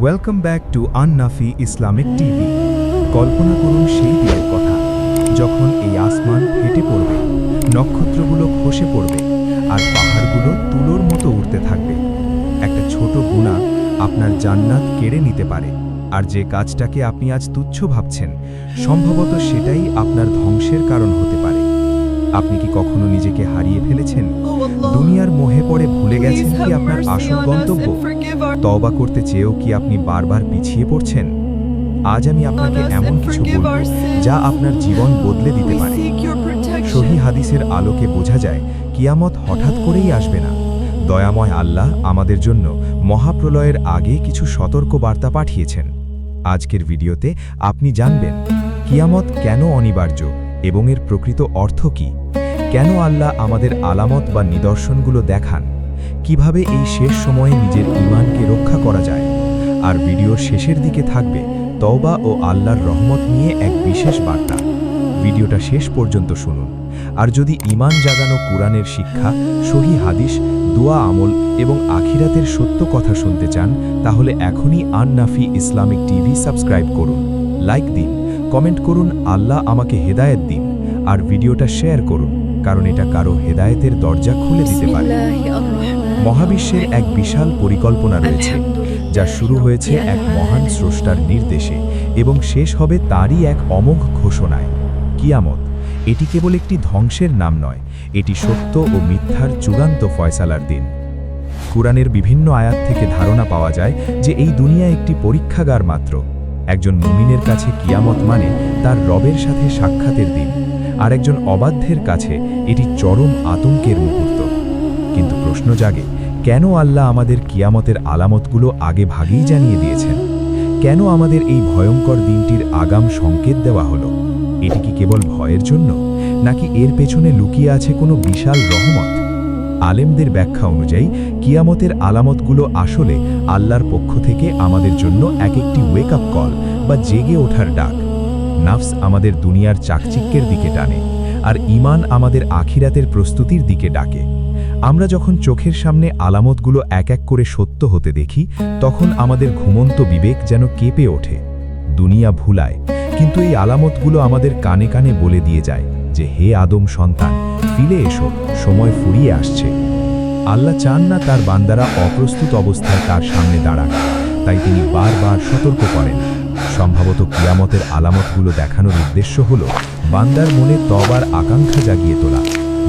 Welcome back to আন-নাফি Islamic TV. কল্পনা করুন সেই দিনের কথা, যখন এই আসমান ফেটে পড়বে, নক্ষত্রগুলো খসে পড়বে, আর পাহাড়গুলো তুলোর মতো উড়তে থাকবে। একটা ছোট গুনাহ আপনার জান্নাত কেড়ে নিতে পারে, আর যে কাজটাকে আপনি আজ তুচ্ছ ভাবছেন, সম্ভবত সেটাই আপনার ধ্বংসের কারণ হতে পারে। আপনি কি কখনো নিজেকে হারিয়ে ফেলেছেন? দুনিয়ার মোহে পড়ে ভুলে গেছেন কি আপনার আসল গন্তব্য? তওবা করতে চেয়েও কি আপনি বারবার পিছিয়ে পড়ছেন? আজ আমি আপনাকে এমন কিছু বলব যা আপনার জীবন বদলে দিতে পারে। সহিহ হাদিসের আলোকে বোঝা যায় কিয়ামত হঠাৎ করেই আসবে না। দয়াময় আল্লাহ আমাদের জন্য মহাপ্রলয়ের আগে কিছু সতর্ক বার্তা পাঠিয়েছেন। আজকের ভিডিওতে আপনি জানবেন কিয়ামত কেন অনিবার্য এবং এর প্রকৃত অর্থ কী, কেন আল্লাহ আমাদের আলামত বা নিদর্শনগুলো দেখান, কিভাবে এই শেষ সময়ে নিজের ঈমানকে রক্ষা করা যায়। আর ভিডিওর শেষের দিকে থাকবে তওবা ও আল্লাহর রহমত নিয়ে এক বিশেষ বার্তা। ভিডিওটা শেষ পর্যন্ত শুনুন। আর যদি ঈমান জাগানো কুরআনের শিক্ষা, সহিহ হাদিস, দোয়া আমল এবং আখিরাতের সত্য কথা শুনতে চান, তাহলে এখনই আন-নাফি ইসলামিক টিভি সাবস্ক্রাইব করুন, লাইক দিন, কমেন্ট করুন আল্লাহ আমাকে হেদায়েত দিন, আর ভিডিওটা শেয়ার করুন, কারণ এটা কারো হেদায়েতের দরজা খুলে দিতে পারে। মহাবিশ্বের এক বিশাল পরিকল্পনা রয়েছে, যা শুরু হয়েছে এক মহান স্রষ্টার নির্দেশে এবং শেষ হবে তারই এক অমোঘ ঘোষণায়। কিয়ামত এটি কেবল একটি ধ্বংসের নাম নয়, এটি সত্য ও মিথ্যার চূড়ান্ত ফয়সালার দিন। কুরআনের বিভিন্ন আয়াত থেকে ধারণা পাওয়া যায় যে এই দুনিয়া একটি পরীক্ষাগার মাত্র। একজন মুমিনের কাছে কিয়ামত মানে তার রবের সাথে সাক্ষাতের দিন, আর একজন অবাধ্যের কাছে এটি চরম আতঙ্কের মুহূর্ত। কিন্তু প্রশ্ন জাগে, কেন আল্লাহ আমাদের কিয়ামতের আলামতগুলো আগে ভাগেই জানিয়ে দিয়েছেন? কেন আমাদের এই ভয়ঙ্কর দিনটির আগাম সংকেত দেওয়া হলো? এটি কি কেবল ভয়ের জন্য, নাকি এর পেছনে লুকিয়ে আছে কোনো বিশাল রহমত? আলেমদের ব্যাখ্যা অনুযায়ী কিয়ামতের আলামতগুলো আসলে আল্লাহর পক্ষ থেকে আমাদের জন্য এক একটি ওয়েক আপ কল বা জেগে ওঠার ডাক। নাফস আমাদের দুনিয়ার চাকচিক্যের দিকে টানে, আর ঈমান আমাদের আখিরাতের প্রস্তুতির দিকে ডাকে। আমরা যখন চোখের সামনে আলামতগুলো এক এক করে সত্য হতে দেখি, তখন আমাদের ঘুমন্ত বিবেক যেন কেঁপে ওঠে। দুনিয়া ভুলায়, কিন্তু এই আলামতগুলো আমাদের কানে কানে বলে দিয়ে যায় যে হে আদম সন্তান, ফিরে এসো, সময় ফুরিয়ে আসছে। আল্লাহ চান না তার বান্দারা অপ্রস্তুত অবস্থায় তার সামনে দাঁড়াক, তাই তিনি বারবার সতর্ক করেন। সম্ভবত কিয়ামতের আলামতগুলো দেখানোর উদ্দেশ্য হল বান্দার মনে তওবার আকাঙ্ক্ষা জাগিয়ে তোলা।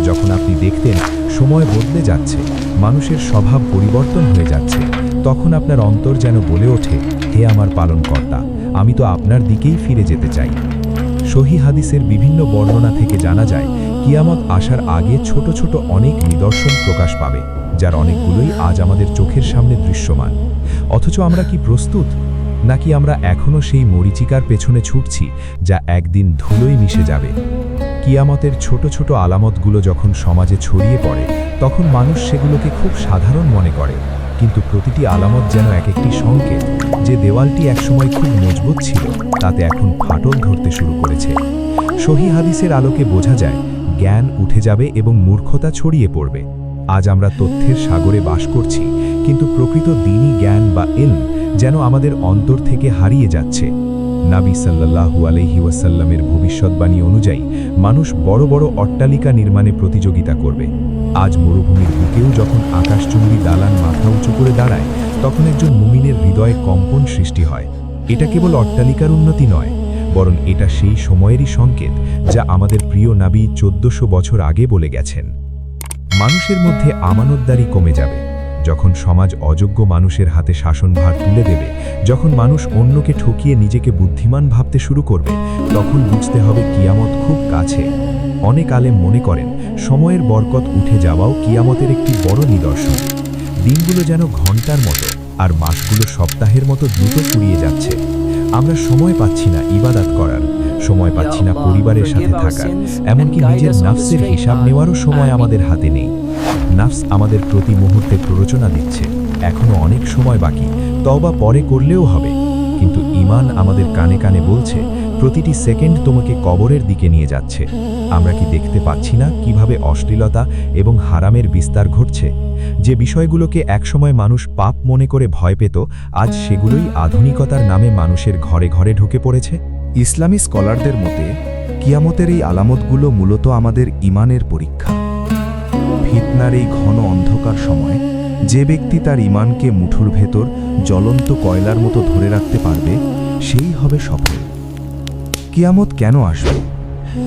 যখন আপনি দেখতেন সময় বদলে যাচ্ছে, মানুষের স্বভাব পরিবর্তন হয়ে যাচ্ছে, তখন আপনার অন্তর যেন বলে ওঠে, হে আমার পালনকর্তা, আমি তো আপনার দিকেই ফিরে যেতে চাই। সহিহ হাদিসের বিভিন্ন বর্ণনা থেকে জানা যায় কিয়ামত আসার আগে ছোট ছোট অনেক নিদর্শন প্রকাশ পাবে, যার অনেকগুলোই আজ আমাদের চোখের সামনে দৃশ্যমান। অথচ আমরা কি প্রস্তুত, নাকি আমরা এখনও সেই মরীচিকার পেছনে ছুটছি যা একদিন ধুলোয় মিশে যাবে? কিয়ামতের ছোট ছোট আলামতগুলো যখন সমাজে ছড়িয়ে পড়ে, তখন মানুষ সেগুলোকে খুব সাধারণ মনে করে, কিন্তু প্রতিটি আলামত যেন এক একটি সংকেত যে দেওয়ালটি একসময় খুব মজবুত ছিল, তাতে এখন ফাটল ধরতে শুরু করেছে। সহিহ হাদিসের আলোকে বোঝা যায় জ্ঞান উঠে যাবে এবং মূর্খতা ছড়িয়ে পড়বে। আজ আমরা তথ্যের সাগরে বাস করছি, কিন্তু প্রকৃত দ্বীনি জ্ঞান বা ইলম যেন আমাদের অন্তর থেকে হারিয়ে যাচ্ছে। নবী সাল্লাল্লাহু আলাইহি ওয়াসাল্লামের ভবিষ্যৎবাণী অনুযায়ী মানুষ বড় বড় অট্টালিকা নির্মাণে প্রতিযোগিতা করবে। আজ মরুভূমির বুকেও যখন আকাশচুম্বী দালান মাথা উঁচু করে দাঁড়ায়, তখন একজন মুমিনের হৃদয়ে কম্পন সৃষ্টি হয়। এটা কেবল অট্টালিকার উন্নতি নয়, বরং এটা সেই সময়েরই সংকেত যা আমাদের প্রিয় নবী 1400 বছর আগে বলে গেছেন। মানুষের মধ্যে আমানতদারি কমে যাবে। যখন সমাজ অযোগ্য মানুষের হাতে শাসনভার তুলে দেবে, যখন মানুষ অন্যকে ঠকিয়ে নিজেকে বুদ্ধিমান ভাবতে শুরু করবে, তখন বুঝতে হবে কিয়ামত খুব কাছে। অনেক আলেম মনে করেন সময়ের বরকত উঠে যাওয়াও কিয়ামতের একটি বড় নিদর্শন। দিনগুলো যেন ঘন্টার মতো, আর মাসগুলো সপ্তাহের মতো দ্রুত ফুরিয়ে যাচ্ছে। আমরা সময় পাচ্ছি না ইবাদত করার, সময় পাচ্ছি না পরিবারের সাথে থাকার, এমনকি নিজের নাফসের হিসাব নেওয়ারও সময় আমাদের হাতে নেই। নাফস আমাদের প্রতি মুহূর্তে প্ররোচনা দিচ্ছে, এখনো অনেক সময় বাকি, তওবা পরে করলেও হবে। কিন্তু ঈমান আমাদের কানে কানে বলছে, প্রতিটি সেকেন্ড তোমাকে কবরের দিকে নিয়ে যাচ্ছে। আমরা কি দেখতে পাচ্ছি না কিভাবে অশ্লীলতা এবং হারামের বিস্তার ঘটছে? যে বিষয়গুলোকে একসময় মানুষ পাপ মনে করে ভয় পেত, আজ সেগুলোই আধুনিকতার নামে মানুষের ঘরে ঘরে ঢুকে পড়েছে। ইসলামী স্কলারদের মতে কিয়ামতের এই আলামতগুলো মূলত আমাদের ঈমানের পরীক্ষা। ফিতনার এই ঘন অন্ধকার সময় যে ব্যক্তি তার ঈমানকে মুঠোর ভেতর জ্বলন্ত কয়লার মতো ধরে রাখতে পারবে, সেই হবে সফল। কিয়ামত কেন আসবে?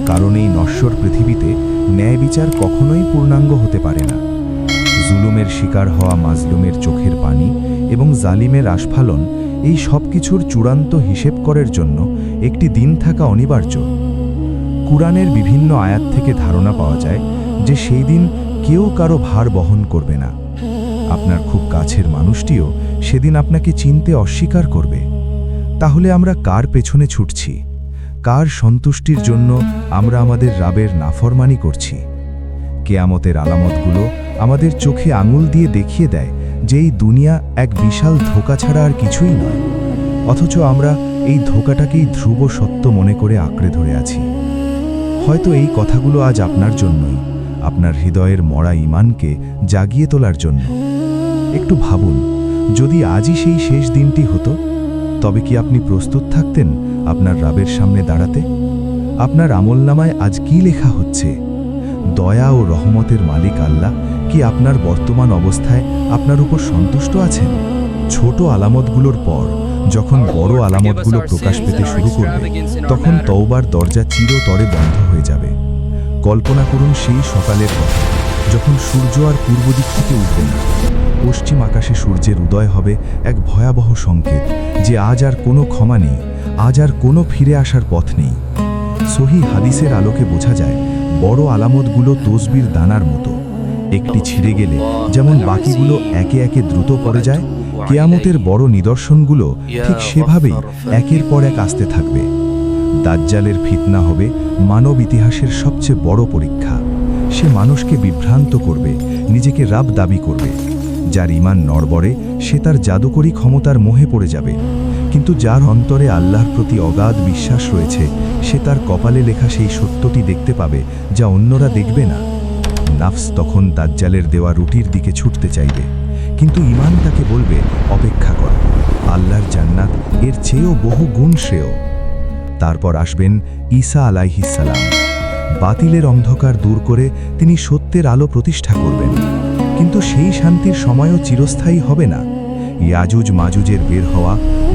কারণ এই নশ্বর পৃথিবীতে ন্যায় বিচার কখনোই পূর্ণাঙ্গ হতে পারে না। জুলুমের শিকার হওয়া মাজলুমের চোখের পানি এবং জালিমের আস্ফালন, এই সব কিছুর চূড়ান্ত হিসেব করার জন্য একটি দিন থাকা অনিবার্য। কুরআনের বিভিন্ন আয়াত থেকে ধারণা পাওয়া যায় যে সেই দিন কেউ কারো ভার বহন করবে না। আপনার খুব কাছের মানুষটিও সেদিন আপনাকে চিনতে অস্বীকার করবে। তাহলে আমরা কার পেছনে ছুটছি? কার সন্তুষ্টির জন্য আমরা আমাদের রাবের নাফরমানি করছি? কেয়ামতের আলামতগুলো আমাদের চোখে আঙুল দিয়ে দেখিয়ে দেয় যে এই দুনিয়া এক বিশাল ধোঁকা ছাড়া আর কিছুই নয়, অথচ আমরা এই ধোঁকাটাকেই ধ্রুব সত্য মনে করে আঁকড়ে ধরে আছি। হয়তো এই কথাগুলো আজ আপনার জন্যই, আপনার হৃদয়ের মরা ঈমানকে জাগিয়ে তোলার জন্য। একটু ভাবুন, যদি আজই সেই শেষ দিনটি হতো, তবে কি আপনি প্রস্তুত থাকতেন আপনার রাবের সামনে দাঁড়াতে? আপনার আমলনামায় আজ কি লেখা হচ্ছে? দয়া ও রহমতের মালিক আল্লাহ কি আপনার বর্তমান অবস্থায় আপনার উপর সন্তুষ্ট আছেন? ছোট আলামতগুলোর পর যখন বড় আলামতগুলো প্রকাশ পেতে শুরু করবে, তখন তওবার দরজা চিরতরে বন্ধ হয়ে যাবে। কল্পনা করুন সেই সকালের কথা, যখন সূর্য আর পূর্ব দিক থেকে উঠবে না। পশ্চিম আকাশে সূর্যের উদয় হবে এক ভয়াবহ সংকেত যে আজ আর কোনো ক্ষমা নেই, আজ আর কোনো ফিরে আসার পথ নেই। সহিহ হাদিসের আলোকে বোঝা যায় বড় আলামতগুলো তসবির দানার মতো। একটি ছিঁড়ে গেলে যেমন বাকিগুলো একে একে দ্রুত পড়ে যায়, কিয়ামতের বড় নিদর্শনগুলো ঠিক সেভাবেই একের পর এক আসতে থাকবে। দাজ্জালের ফিতনা হবে মানব ইতিহাসের সবচেয়ে বড় পরীক্ষা। সে মানুষকে বিভ্রান্ত করবে, নিজেকে রাব দাবি করবে। যার ঈমান নড়বড়ে, সে তার জাদুকরী ক্ষমতার মোহে পড়ে যাবে। কিন্তু যার অন্তরে আল্লাহর প্রতি অগাধ বিশ্বাস রয়েছে, সে তার কপালে লেখা সেই সত্যটি দেখতে পাবে যা অন্যরা দেখবে না। নাফস তখন দাজ্জালের দেওয়া রুটির দিকে ছুটতে চাইবে, কিন্তু ঈমান তাকে বলবে, অপেক্ষা কর, আল্লাহর জান্নাত এর চেয়েও বহু গুণ শ্রেয়। তারপর আসবেন ঈসা আলাইহিস সালাম। বাতিলের অন্ধকার দূর করে তিনি সত্যের আলো প্রতিষ্ঠা করবেন। কিন্তু সেই শান্তির সময়ও চিরস্থায়ী হবে না। ইয়াজুজ মাজুজের বের হওয়া,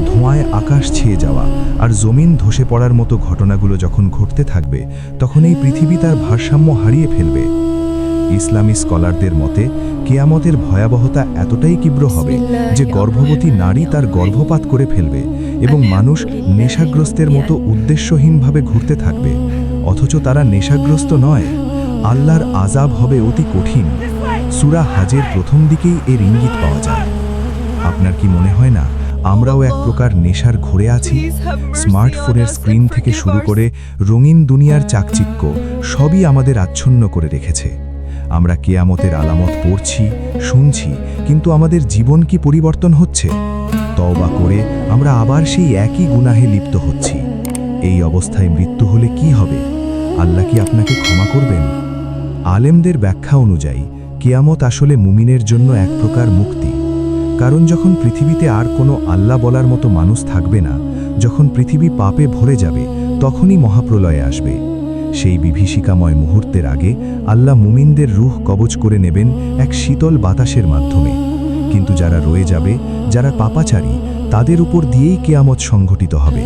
ধোঁয়ায় আকাশ ছেয়ে যাওয়া আর জমিন ধসে পড়ার মতো ঘটনাগুলো যখন ঘটতে থাকবে, তখন এই পৃথিবী তার ভারসাম্য হারিয়ে ফেলবে। ইসলামী স্কলারদের মতে কিয়ামতের ভয়াবহতা এতটাই তীব্র হবে যে গর্ভবতী নারী তার গর্ভপাত করে ফেলবে এবং মানুষ নেশাগ্রস্তের মতো উদ্দেশ্যহীনভাবে ঘুরতে থাকবে, অথচ তারা নেশাগ্রস্ত নয়। আল্লাহর আযাব হবে অতি কঠিন। সূরা হাজের প্রথম দিকেই এর ইঙ্গিত পাওয়া যায়। আপনার কি মনে হয় না আমরাও এক প্রকার নেশার ঘোরে আছি? স্মার্টফোনের স্ক্রিন থেকে শুরু করে রঙিন দুনিয়ার চাকচিক্য সবই আমাদের আচ্ছন্ন করে রেখেছে। আমরা কিয়ামতের আলামত পড়ছি, শুনছি, কিন্তু আমাদের জীবন কি পরিবর্তন হচ্ছে? তওবা করে আমরা আবার সেই একই গুনাহে লিপ্ত হচ্ছি। এই অবস্থায় মৃত্যু হলে কি হবে? আল্লাহ কি আপনাকে ক্ষমা করবেন? আলেমদের ব্যাখ্যা অনুযায়ী কিয়ামত আসলে মুমিনের জন্য এক প্রকার মুক্তি। কারণ যখন পৃথিবীতে আর কোনো আল্লাহ বলার মতো মানুষ থাকবে না, যখন পৃথিবী পাপে ভরে যাবে, তখনই মহাপ্রলয়ে আসবে। সেই বিভীষিকাময় মুহূর্তের আগে আল্লাহ মুমিনদের রূহ কবজ করে নেবেন এক শীতল বাতাসের মাধ্যমে। কিন্তু যারা রয়ে যাবে, যারা পাপাচারী, তাদের উপর দিয়েই কিয়ামত সংঘটিত হবে।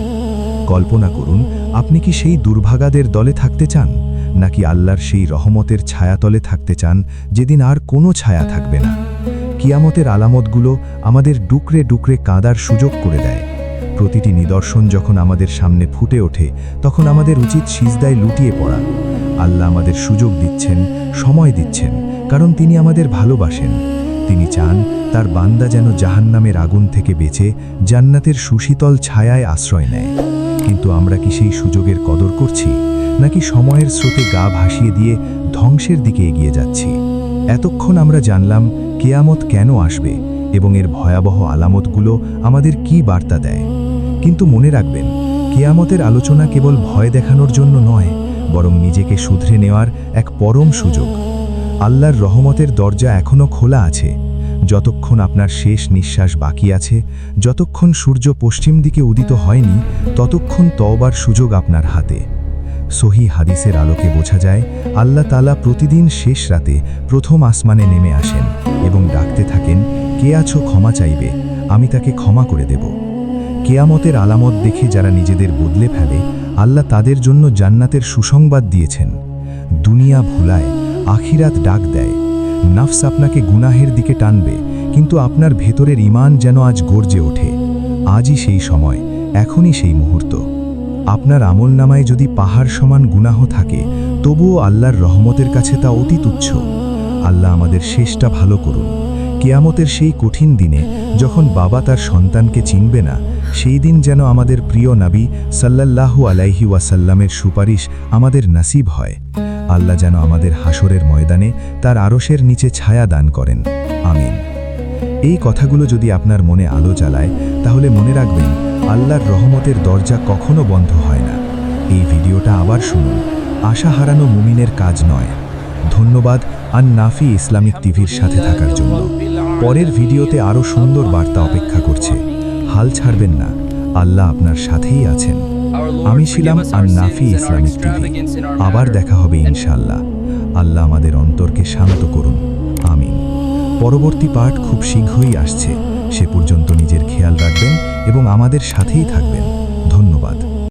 কল্পনা করুন, আপনি কি সেই দুর্ভাগাদের দলে থাকতে চান, নাকি আল্লাহর সেই রহমতের ছায়াতলে থাকতে চান, যেদিন আর কোনো ছায়া থাকবে না? কিয়ামতের আলামতগুলো আমাদের ডুকরে ডুকরে কাঁদার সুযোগ করে দেয়। প্রতিটি নিদর্শন যখন আমাদের সামনে ফুটে ওঠে, তখন আমাদের উচিত সিজদায় লুটিয়ে পড়া। আল্লাহ আমাদের সুযোগ দিচ্ছেন, সময় দিচ্ছেন, কারণ তিনি আমাদের ভালোবাসেন। তিনি চান তার বান্দা যেন জাহান্নামের আগুন থেকে বেঁচে জান্নাতের সুশীতল ছায়ায় আশ্রয় নেয়। কিন্তু আমরা কি সেই সুযোগের কদর করছি, নাকি সময়ের স্রোতে গা ভাসিয়ে দিয়ে ধ্বংসের দিকে এগিয়ে যাচ্ছি? এতক্ষণ আমরা জানলাম কিয়ামত কেন আসবে এবং এর ভয়াবহ আলামতগুলো আমাদের কি বার্তা দেয়। কিন্তু মনে রাখবেন, কিয়ামতের আলোচনা কেবল ভয় দেখানোর জন্য নয়, বরং নিজেকে শুধরে নেওয়ার এক পরম সুযোগ। আল্লাহর রহমতের দরজা এখনও খোলা আছে। যতক্ষণ আপনার শেষ নিঃশ্বাস বাকি আছে, যতক্ষণ সূর্য পশ্চিম দিকে উদিত হয়নি, ততক্ষণ তওবার সুযোগ আপনার হাতে। সহি হাদিসের আলোকে বোঝা যায়, আল্লাহ তাআলা প্রতিদিন শেষ রাতে প্রথম আসমানে নেমে আসেন এবং ডাকতে থাকেন, কে আছো ক্ষমা চাইবে, আমি তাকে ক্ষমা করে দেব। কেয়ামতের আলামত দেখে যারা নিজেদের বদলে ফেলে, আল্লাহ তাদের জন্য জান্নাতের সুসংবাদ দিয়েছেন। দুনিয়া ভুলায়, আখিরাত ডাক দেয়। নফস আপনাকে গুনাহের দিকে টানবে, কিন্তু আপনার ভেতরের ঈমান যেন আজ গর্জে ওঠে। আজই সেই সময়, এখনই সেই মুহূর্ত। আপনার আমলনামায় যদি পাহাড় সমান গুনাহ থাকে, তবুও আল্লাহর রহমতের কাছে তা অতি তুচ্ছ। আল্লাহ আমাদের শেষটা ভালো করুন। কিয়ামতের সেই কঠিন দিনে যখন বাবা তার সন্তানকে চিনবে না, সেই দিন যেন আমাদের প্রিয় নবী সাল্লাল্লাহু আলাইহি ওয়াসাল্লামের সুপারিশ আমাদের নসিব হয়। আল্লাহ যেন আমাদের হাসরের ময়দানে তার আরশের নিচে ছায়া দান করেন। আমিন। এই কথাগুলো যদি আপনার মনে আলো জ্বালায়, তাহলে মনে রাখবেন, আল্লাহর রহমতের দরজা কখনো বন্ধ হয় না। এই ভিডিওটা আবার শুনুন। আশা হারানো মুমিনের কাজ নয়। ধন্যবাদ আন-নাফি ইসলামিক টিভির সাথে থাকার জন্য। পরের ভিডিওতে আরও সুন্দর বার্তা অপেক্ষা করছে। হাল ছাড়বেন না, আল্লাহ আপনার সাথেই আছেন। আমি ছিলাম আন-নাফি ইসলামিক টিভি। আবার দেখা হবে ইনশাআল্লাহ। আল্লাহ আমাদের অন্তরকে শান্ত করুন। আমিন। পরবর্তী পাঠ খুব শীঘ্রই আসছে। সে পর্যন্ত নিজের খেয়াল রাখবেন এবং আমাদের সাথেই থাকবেন।